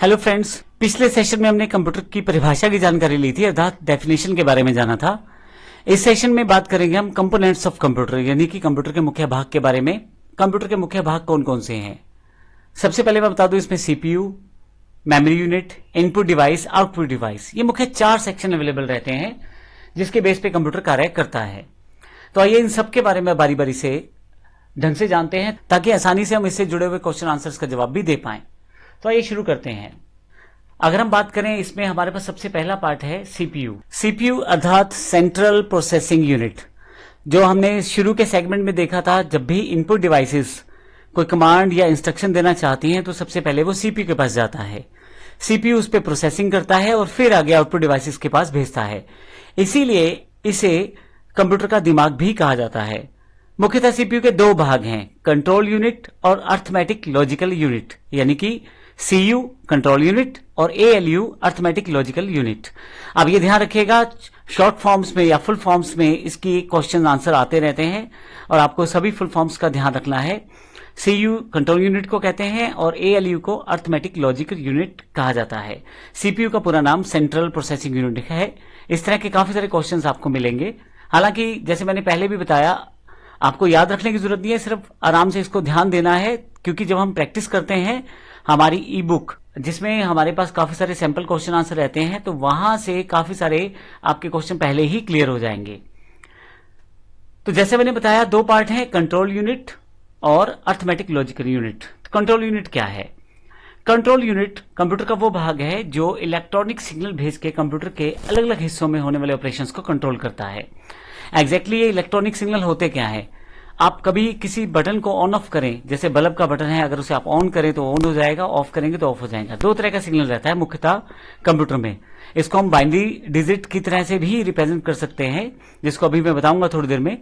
Hello friends, पिछले session में हमने कंप्यूटर की परिभाषा की जानकारी ली थी, अर्थात डेफिनेशन के बारे में जाना था। इस सेशन में बात करेंगे हम कंपोनेंट्स ऑफ कंप्यूटर, यानी कि कंप्यूटर के मुख्य भाग के बारे में। कंप्यूटर के मुख्य भाग कौन कौन से हैं? सबसे पहले मैं बता दूं, इसमें CPU, memory unit, input device, output device, ये मुख्य 4 सेक्शन अवेलेबल रहते हैं जिसके बेस पे कंप्यूटर कार्य करता है। तो आइए इन सब के बारे में बारी बारी से ढंग से जानते हैं ताकि आसानी से हम इससे जुड़े हुए क्वेश्चन आंसर्स का जवाब भी दे पाएं। तो आइए शुरू करते हैं। अगर हम बात करें, इसमें हमारे पास सबसे पहला पार्ट है सीपीयू। सीपीयू अर्थात सेंट्रल प्रोसेसिंग यूनिट, जो हमने शुरू के सेगमेंट में देखा था। जब भी इनपुट डिवाइसेस कोई कमांड या इंस्ट्रक्शन देना चाहती हैं तो सबसे पहले वो सीपीयू के पास जाता है। सीपीयू उस पर प्रोसेसिंग करता है और फिर आगे आउटपुट डिवाइसेस के पास भेजता है। इसीलिए इसे कंप्यूटर का दिमाग भी कहा जाता है। मुख्यतः सीपीयू के 2 भाग हैं, कंट्रोल यूनिट और अर्थमेटिक लॉजिकल यूनिट, यानी कि सीयू कंट्रोल यूनिट और एएलयू अर्थमेटिक लॉजिकल यूनिट। अब ये ध्यान रखिएगा, शॉर्ट फॉर्म्स में या फुल फॉर्म्स में इसकी क्वेश्चन आंसर आते रहते हैं और आपको सभी फुल फॉर्म्स का ध्यान रखना है। सीयू कंट्रोल यूनिट को कहते हैं और एएलयू को अर्थमेटिक लॉजिकल यूनिट कहा जाता है। सीपीयू का पूरा नाम सेंट्रल प्रोसेसिंग यूनिट है। इस तरह के काफी सारे क्वेश्चंस आपको मिलेंगे। हालांकि जैसे मैंने पहले भी बताया, आपको याद रखने की जरूरत नहीं है, सिर्फ आराम से इसको ध्यान देना है, क्योंकि जब हम प्रैक्टिस करते हैं हमारी ई बुक, जिसमें हमारे पास काफी सारे सैंपल क्वेश्चन आंसर रहते हैं, तो वहां से काफी सारे आपके क्वेश्चन पहले ही क्लियर हो जाएंगे। तो जैसे मैंने बताया, 2 पार्ट हैं, कंट्रोल यूनिट और arithmetic logical unit. Control unit क्या है? कंट्रोल यूनिट कंप्यूटर का वो भाग है जो इलेक्ट्रॉनिक सिग्नल भेज के कंप्यूटर के अलग अलग हिस्सों में होने वाले ऑपरेशंस को कंट्रोल करता है। एग्जैक्टली ये इलेक्ट्रॉनिक सिग्नल होते क्या है? आप कभी किसी बटन को ऑन ऑफ करें, जैसे बल्ब का बटन है, अगर उसे आप ऑन करें तो ऑन हो जाएगा, ऑफ करेंगे तो ऑफ हो जाएगा। 2 तरह का सिग्नल रहता है मुख्यतः कंप्यूटर में। इसको हम बाइनरी डिजिट की तरह से भी रिप्रेजेंट कर सकते हैं, जिसको अभी मैं बताऊंगा थोड़ी देर में।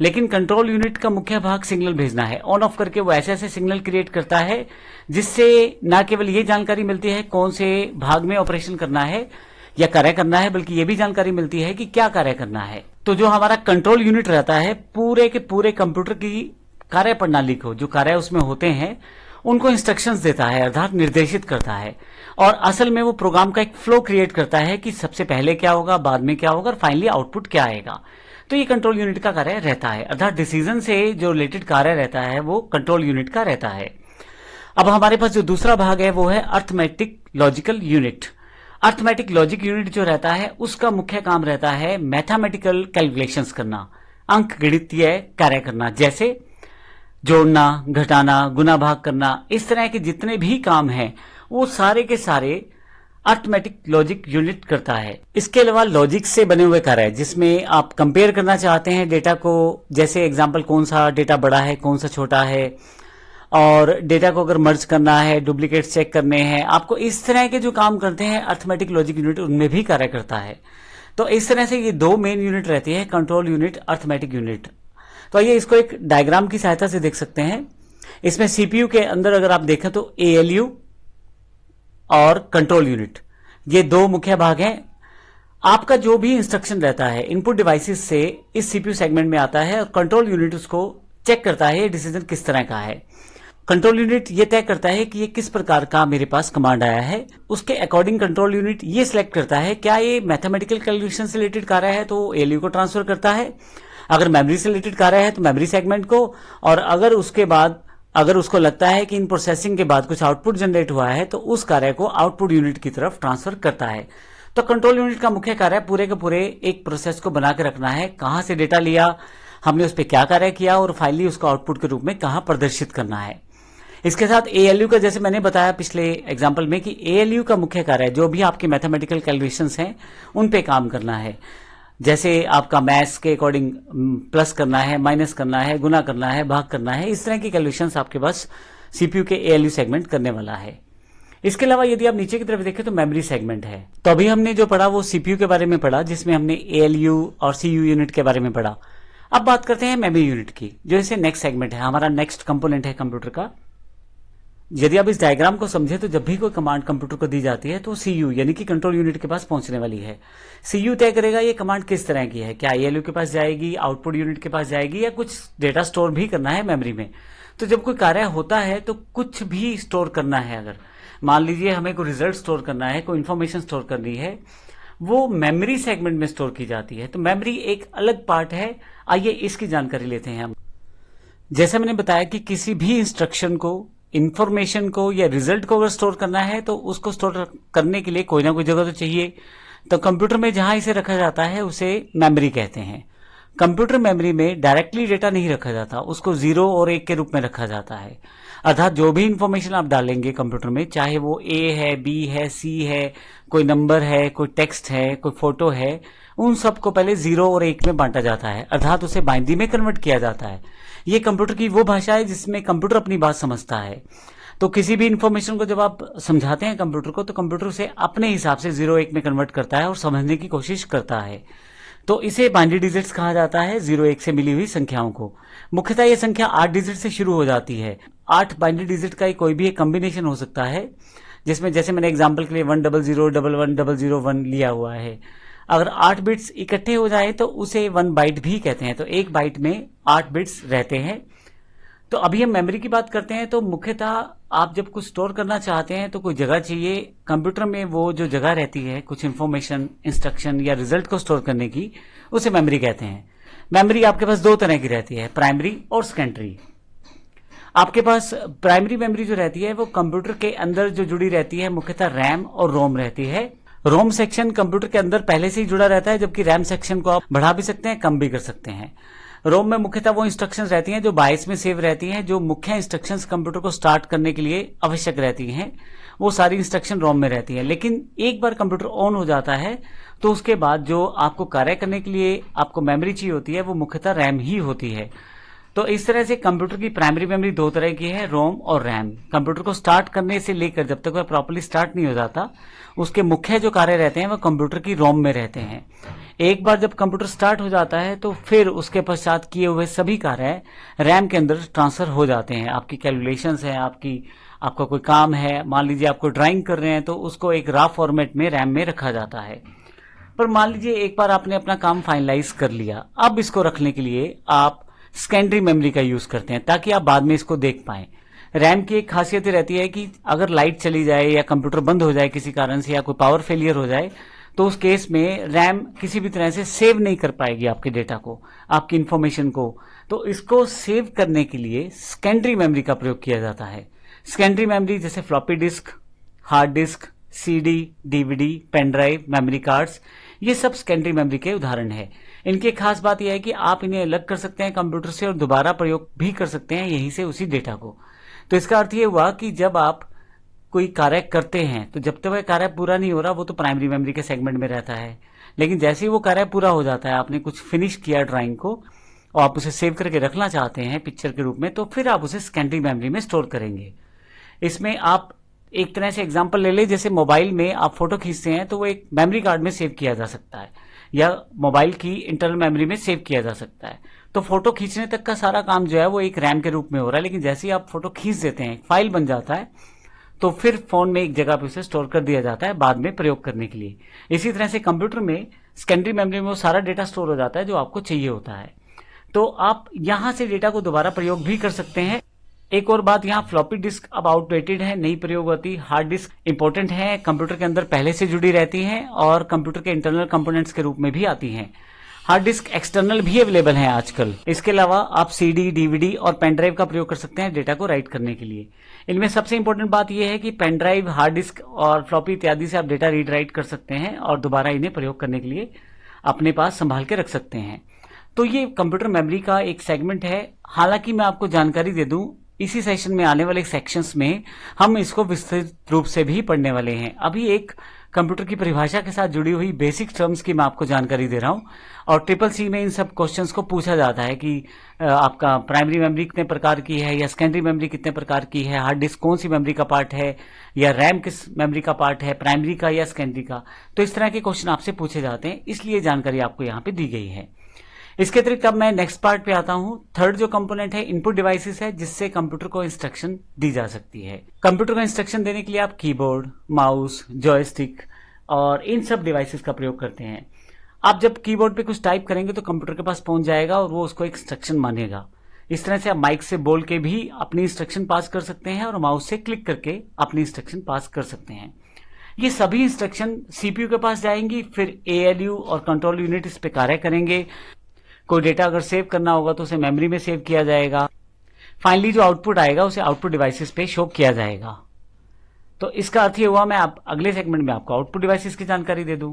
लेकिन कंट्रोल यूनिट का मुख्य भाग सिग्नल भेजना है। ऑन ऑफ करके वो ऐसे ऐसे सिग्नल क्रिएट करता है जिससे न केवल ये जानकारी मिलती है कौन से भाग में ऑपरेशन करना है या कार्य करना है, बल्कि ये भी जानकारी मिलती है कि क्या कार्य करना है। तो जो हमारा कंट्रोल यूनिट रहता है, पूरे के पूरे कंप्यूटर की कार्य प्रणाली को, जो कार्य उसमें होते हैं, उनको इंस्ट्रक्शंस देता है, अर्थात निर्देशित करता है। और असल में वो प्रोग्राम का एक फ्लो क्रिएट करता है कि सबसे पहले क्या होगा, बाद में क्या होगा और फाइनली आउटपुट क्या आएगा। तो ये कंट्रोल यूनिट का कार्य रहता है, अर्थात डिसीजन से जो रिलेटेड कार्य रहता है वो कंट्रोल यूनिट का रहता है। अब हमारे पास जो दूसरा भाग है वो है arithmetic logical unit. Arithmetic logic unit जो रहता है उसका मुख्य काम रहता है मैथमेटिकल कैलकुलेशंस करना, अंक गणितीय कार्य करना, जैसे जोड़ना, घटाना, गुना भाग करना। इस तरह के जितने भी काम हैं वो सारे के सारे अर्थमेटिक लॉजिक यूनिट करता है। इसके अलावा लॉजिक से बने हुए कार्य, जिसमें आप कंपेयर करना चाहते हैं डेटा को, जैसे एग्जाम्पल कौन सा डेटा बड़ा है, कौन सा छोटा है, और डेटा को अगर मर्ज करना है, डुप्लीकेट चेक करने हैं, आपको इस तरह के जो काम करते हैं अर्थमेटिक लॉजिक यूनिट उनमें भी कार्य करता है। तो इस तरह से ये 2 मेन यूनिट रहती है, कंट्रोल यूनिट, अर्थमेटिक यूनिट। तो आइए इसको एक डायग्राम की सहायता से देख सकते हैं। इसमें सीपीयू के अंदर अगर आप देखें तो एएलयू और कंट्रोल यूनिट, ये 2 मुख्य भाग हैं। आपका जो भी इंस्ट्रक्शन रहता है इनपुट डिवाइसेस से इस सीपीयू सेगमेंट में आता है और कंट्रोल यूनिट उसको चेक करता है ये डिसीजन किस तरह का है। कंट्रोल यूनिट ये तय करता है कि ये किस प्रकार का मेरे पास कमांड आया है, उसके अकॉर्डिंग कंट्रोल यूनिट ये सिलेक्ट करता है क्या ये मैथमेटिकल कैलकुलेशन से रिलेटेड कार्य है तो एएलयू को ट्रांसफर करता है, अगर मेमोरी से रिलेटेड कार्य है तो मेमोरी सेगमेंट को, और अगर उसके बाद अगर उसको लगता है कि इन प्रोसेसिंग के बाद कुछ आउटपुट जनरेट हुआ है तो उस कार्य को आउटपुट यूनिट की तरफ ट्रांसफर करता है। तो कंट्रोल यूनिट का मुख्य कार्य पूरे के पूरे एक प्रोसेस को बना के रखना है, कहां से डेटा लिया, हमने उस पर क्या कार्य किया और फाइनली उसको आउटपुट के रूप में कहां प्रदर्शित करना है। इसके साथ एएलयू का, जैसे मैंने बताया पिछले एग्जांपल में, कि एएलयू का मुख्य कार्य जो भी आपके मैथमेटिकल कैलकुलेशंस हैं उन पे काम करना है। जैसे आपका मैथ्स के अकॉर्डिंग प्लस करना है, माइनस करना है, गुना करना है, भाग करना है, इस तरह की कैलकुलेशंस आपके पास सीपीयू के एएलयू सेगमेंट करने वाला है। इसके अलावा यदि आप नीचे की तरफ देखें तो मेमोरी सेगमेंट है। तो अभी हमने जो पढ़ा वो सीपीयू के बारे में पढ़ा, जिसमें हमने एएलयू और सीयू यूनिट के बारे में पढ़ा। अब बात करते हैं मेमोरी यूनिट की, जो इसे नेक्स्ट सेगमेंट है, हमारा नेक्स्ट कंपोनेंट है कंप्यूटर का। यदि आप इस डायग्राम को समझे तो जब भी कोई कमांड कंप्यूटर को दी जाती है तो सीयू यानी कि कंट्रोल यूनिट के पास पहुंचने वाली है। सीयू तय करेगा ये कमांड किस तरह की है, क्या एएलयू के पास जाएगी, आउटपुट यूनिट के पास जाएगी, या कुछ डेटा स्टोर भी करना है मेमोरी में। तो जब कोई कार्य होता है तो कुछ भी स्टोर करना है, अगर मान लीजिए हमें कोई रिजल्ट स्टोर करना है, कोई इन्फॉर्मेशन स्टोर करनी है, वो मेमोरी सेगमेंट में स्टोर की जाती है। तो मेमोरी एक अलग पार्ट है। आइए इसकी जानकारी लेते हैं हम। जैसे मैंने बताया कि किसी भी इंस्ट्रक्शन को, इंफॉर्मेशन को या रिजल्ट को अगर स्टोर करना है तो उसको स्टोर करने के लिए कोई ना कोई जगह तो चाहिए। तो कंप्यूटर में जहां इसे रखा जाता है उसे मेमोरी कहते हैं। कंप्यूटर मेमोरी में डायरेक्टली डेटा नहीं रखा जाता, उसको 0 और 1 के रूप में रखा जाता है। अर्थात जो भी इंफॉर्मेशन आप डालेंगे कंप्यूटर में, चाहे वो ए है, बी है, सी है, कोई नंबर है, कोई टेक्स्ट है, कोई फोटो है, उन सबको पहले 0 और 1 में बांटा जाता है, अर्थात उसे बाइनरी में कन्वर्ट किया जाता है। ये कंप्यूटर की वो भाषा है जिसमें कंप्यूटर अपनी बात समझता है। तो किसी भी इंफॉर्मेशन को जब आप समझाते हैं कंप्यूटर को, तो कंप्यूटर उसे अपने हिसाब से 0-1 में कन्वर्ट करता है और समझने की कोशिश करता है। तो इसे बाइनरी डिजिट्स कहा जाता है, 0-1 से मिली हुई संख्याओं को। मुख्यतः ये संख्या 8 डिजिट से शुरू हो जाती है। 8 बाइनरी डिजिट का कोई भी एक कॉम्बिनेशन हो सकता है, जिसमें जैसे मैंने एग्जांपल के लिए 100111101 लिया हुआ है। अगर 8 बिट्स इकट्ठे हो जाए तो उसे 1 बाइट भी कहते हैं। तो एक बाइट में 8 बिट्स रहते हैं। तो अभी हम मेमोरी की बात करते हैं। तो मुख्यतः आप जब कुछ स्टोर करना चाहते हैं तो कोई जगह चाहिए। कंप्यूटर में वो जो जगह रहती है कुछ इंफॉर्मेशन, इंस्ट्रक्शन या रिजल्ट को स्टोर करने की, उसे मेमोरी कहते हैं। मेमोरी आपके पास 2 तरह की रहती है, प्राइमरी और सेकेंडरी। आपके पास प्राइमरी मेमोरी जो रहती है वो कंप्यूटर के अंदर जो जुड़ी रहती है, मुख्यतः रैम और रोम रहती है। रोम सेक्शन कंप्यूटर के अंदर पहले से ही जुड़ा रहता है, जबकि रैम सेक्शन को आप बढ़ा भी सकते हैं, कम भी कर सकते हैं। रोम में मुख्यतः वो इंस्ट्रक्शंस रहती हैं जो बाइट्स में सेव रहती हैं, जो मुख्य इंस्ट्रक्शंस कंप्यूटर को स्टार्ट करने के लिए आवश्यक रहती हैं, वो सारी इंस्ट्रक्शन रोम में रहती हैं। लेकिन एक बार कंप्यूटर ऑन हो जाता है तो उसके बाद जो आपको कार्य करने के लिए आपको मेमोरी चाहिए होती है वो मुख्यतः रैम ही होती है। तो इस तरह से कंप्यूटर की प्राइमरी मेमोरी 2 तरह की है, रोम और रैम। कंप्यूटर को स्टार्ट करने से लेकर जब तक वह प्रॉपर्ली स्टार्ट नहीं हो जाता, उसके मुख्य जो कार्य रहते हैं वह कंप्यूटर की रोम में रहते हैं। एक बार जब कंप्यूटर स्टार्ट हो जाता है तो फिर उसके पश्चात किए हुए सभी कार्य रैम के अंदर ट्रांसफर हो जाते हैं। आपकी कैलकुलेशंस है, आपका कोई काम है, मान लीजिए आपको ड्राइंग कर रहे हैं तो उसको एक रफ फॉर्मेट में रैम में रखा जाता है। पर मान लीजिए एक बार आपने अपना काम फाइनलाइज कर लिया, अब इसको रखने के लिए आप सेकेंडरी मेमोरी का यूज करते हैं ताकि आप बाद में इसको देख पाएं। रैम की एक खासियत रहती है कि अगर लाइट चली जाए या कंप्यूटर बंद हो जाए किसी कारण से, या कोई पावर फेलियर हो जाए, तो उस केस में रैम किसी भी तरह से सेव नहीं कर पाएगी आपके डेटा को, आपकी इंफॉर्मेशन को। तो इसको सेव करने के लिए सेकेंडरी मेमोरी का प्रयोग किया जाता है। सेकेंडरी मेमोरी जैसे floppy disk, hard disk, CD, DVD, pen drive, memory cards, ये सब सेकेंडरी मेमोरी के उदाहरण है। इनकी खास बात यह है कि आप इन्हें अलग कर सकते हैं कंप्यूटर से और दोबारा प्रयोग भी कर सकते हैं यहीं से उसी डेटा को। तो इसका अर्थ ये हुआ कि जब आप कोई कार्य करते हैं तो जब तक वह कार्य पूरा नहीं हो रहा वो तो प्राइमरी मेमोरी के सेगमेंट में रहता है, लेकिन जैसे ही वो कार्य पूरा हो जाता है, आपने कुछ फिनिश किया ड्राइंग को और आप उसे सेव करके रखना चाहते हैं पिक्चर के रूप में, तो फिर आप उसे सेकेंडरी मेमोरी में स्टोर करेंगे। इसमें आप एक तरह से एग्जांपल ले लें, जैसे मोबाइल में आप फोटो खींचते हैं तो वो एक मेमोरी कार्ड में सेव किया जा सकता है या मोबाइल की इंटरनल मेमोरी में सेव किया जा सकता है। तो फोटो खींचने तक का सारा काम जो है वो एक रैम के रूप में हो रहा है, लेकिन जैसे ही आप फोटो खींच देते हैं, फाइल बन जाता है, तो फिर फोन में एक जगह पे उसे स्टोर कर दिया जाता है बाद में प्रयोग करने के लिए। इसी तरह से कंप्यूटर में सेकेंडरी मेमोरी में वो सारा डेटा स्टोर हो जाता है जो आपको चाहिए होता है। तो आप यहां से डेटा को दोबारा प्रयोग भी कर सकते हैं। एक और बात, यहाँ फ्लॉपी डिस्क अब आउटडेटेड है, नहीं प्रयोग होती। हार्ड डिस्क इंपॉर्टेंट है, कंप्यूटर के अंदर पहले से जुड़ी रहती हैं और कंप्यूटर के इंटरनल कंपोनेंट्स के रूप में भी आती हैं। हार्ड डिस्क एक्सटर्नल भी अवेलेबल है आजकल। इसके अलावा आप सीडी, डीवीडी और पेन ड्राइव का प्रयोग कर सकते हैं डेटा को राइट करने के लिए। इनमें सबसे इंपॉर्टेंट बात यह है कि पेन ड्राइव, हार्ड डिस्क और फ्लॉपी इत्यादि से आप डेटा रीड राइट कर सकते हैं और दोबारा इन्हें प्रयोग करने के लिए अपने पास संभाल के रख सकते हैं। तो ये कंप्यूटर मेमोरी का एक सेगमेंट है। हालांकि मैं आपको जानकारी दे दूं, इसी सेशन में आने वाले सेक्शंस में हम इसको विस्तृत रूप से भी पढ़ने वाले हैं। अभी एक कंप्यूटर की परिभाषा के साथ जुड़ी हुई बेसिक टर्म्स की मैं आपको जानकारी दे रहा हूं, और ट्रिपल सी में इन सब क्वेश्चंस को पूछा जाता है कि आपका प्राइमरी मेमोरी कितने प्रकार की है या सेकेंडरी मेमोरी कितने प्रकार की है, हार्ड डिस्क कौन सी मेमोरी का पार्ट है, या रैम किस मेमोरी का पार्ट है, प्राइमरी का या सेकेंडरी का। तो इस तरह के क्वेश्चन आपसे पूछे जाते हैं, इसलिए जानकारी आपको यहाँ पे दी गई है। इसके अतिरिक्त अब मैं नेक्स्ट पार्ट पे आता हूं। थर्ड जो कंपोनेंट है इनपुट डिवाइसेस है, जिससे कंप्यूटर को इंस्ट्रक्शन दी जा सकती है। कंप्यूटर को इंस्ट्रक्शन देने के लिए आप कीबोर्ड, माउस, जॉयस्टिक और इन सब डिवाइसेस का प्रयोग करते हैं। आप जब कीबोर्ड पे कुछ टाइप करेंगे तो कंप्यूटर के पास पहुंच जाएगा और वो उसको इंस्ट्रक्शन मानेगा। इस तरह से आप माइक से बोल के भी अपनी इंस्ट्रक्शन पास कर सकते हैं और माउस से क्लिक करके अपनी इंस्ट्रक्शन पास कर सकते हैं। ये सभी इंस्ट्रक्शन सीपीयू के पास जाएंगी, फिर एएलयू और कंट्रोल यूनिट इस पे कार्य करेंगे। कोई डेटा अगर सेव करना होगा तो उसे मेमोरी में सेव किया जाएगा। फाइनली जो आउटपुट आएगा उसे आउटपुट डिवाइसेस पे शो किया जाएगा। तो इसका अर्थ ये हुआ मैं अगले सेगमेंट में आपको आउटपुट डिवाइसेस की जानकारी दे दूं।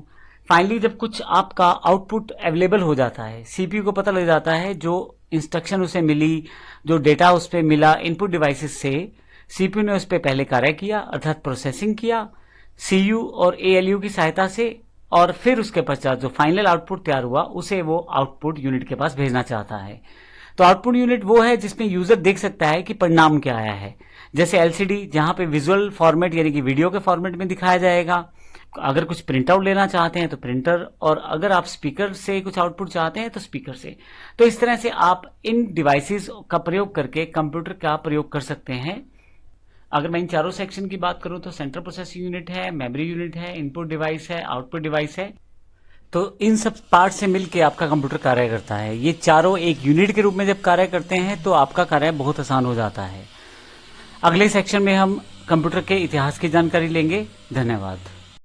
फाइनली जब कुछ आपका आउटपुट अवेलेबल हो जाता है, सीपीयू को पता लग जाता है जो इंस्ट्रक्शन उसे मिली, जो डेटा उस पर मिला इनपुट डिवाइसेस से, सीपीयू ने उस पर पहले कार्य किया अर्थात प्रोसेसिंग किया सीयू और एएलयू की सहायता से, और फिर उसके पश्चात जो फाइनल आउटपुट तैयार हुआ उसे वो आउटपुट यूनिट के पास भेजना चाहता है। तो आउटपुट यूनिट वो है जिसमें यूजर देख सकता है कि परिणाम क्या आया है, जैसे एलसीडी जहां पे विजुअल फॉर्मेट यानी कि वीडियो के फॉर्मेट में दिखाया जाएगा। अगर कुछ प्रिंट आउट लेना चाहते हैं तो प्रिंटर, और अगर आप स्पीकर से कुछ आउटपुट चाहते हैं तो स्पीकर से। तो इस तरह से आप इन डिवाइसेस का प्रयोग करके कंप्यूटर का प्रयोग कर सकते हैं। अगर मैं इन चारों सेक्शन की बात करूं तो सेंट्रल प्रोसेसिंग यूनिट है, मेमोरी यूनिट है, इनपुट डिवाइस है, आउटपुट डिवाइस है। तो इन सब पार्ट से मिलकर आपका कंप्यूटर कार्य करता है। ये चारों एक यूनिट के रूप में जब कार्य करते हैं तो आपका कार्य बहुत आसान हो जाता है। अगले सेक्शन में हम कंप्यूटर के इतिहास की जानकारी लेंगे। धन्यवाद।